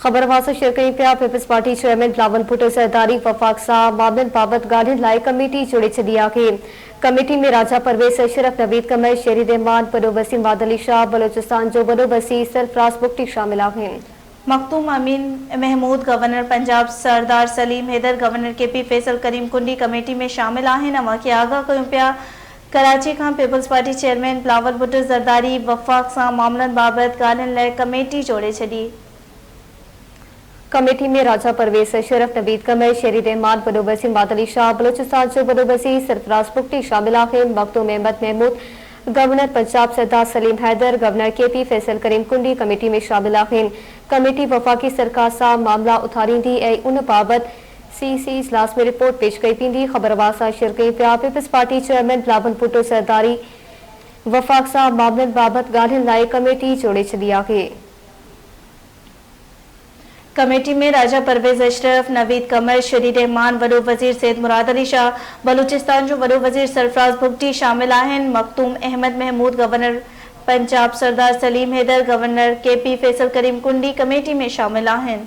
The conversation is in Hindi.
ख़बर वासा शिरकई पिया peoples party chairman Bilawal Bhutto Zardari वफाक सां मामलन बाबत ॻाल्हियुनि लाइ कमेटी जोड़े छॾी आहे। कमेटी में राजा परवेज़ अशरफ, नवीद कमर, शेरी रहमान, वॾो वसीम वादली शाह, बलोचिस्तान जो वॾो वज़ीर सरफराज बुगटी शामिल आहिनि। मखदूम अमीन महमूद, गवर्नर पंजाब सरदार सलीम हैदर, गवर्नर KP फैसल करीम कुंडी कमेटी में शामिल आहिनि। अमा खे आगाह कयूं पिया कराची खां peoples party chairman Bilawal Bhutto Zardari वफ़ाक सां मामलनि बाबति ॻाल्हियुनि लाइ कमेटी जोड़े छॾी। कमेटी में राजा परवेज़ अशरफ, नवीद कमर, शेरी रहमान, वॾो वसीम वादली शाह, बलोचिस्तान जो वॾो वज़ीर सरफराज बुगटी शामिल आहिनि। मखदूम अहमद महमूद, गवर्नर पंजाब सरदार सलीम हैदर, गवर्नर KP फैसल करीम कुंडी कमेटी में शामिल आहिनि। कमेटी वफ़ाक़ी सरकार सां मामला उथारींदी ऐं उन बाबति CC इजलास में रिपोर्ट पेश कई वेंदी। ख़बरवार सां शिरकई पिया peoples party chairman Bilawal Bhutto Zardari वफ़ाक सां मामलनि बाबति ॻाल्हियुनि लाइ कमेटी जोड़े छॾी आहे। कमेटी में राजा परवेज़ अशरफ, नवीद कमर, शेरी रहमान, वॾो वज़ीर सैयद मुराद अली शाह, बलूचिस्तान जो वॾो वज़ीर सरफराज बुगटी शामिल आहिनि। मखदूम अहमद महमूद, गवर्नर पंजाब सरदार सलीम हैदर, गवर्नर KP फैसल करीम कुंडी कमेटी में शामिल आहिनि।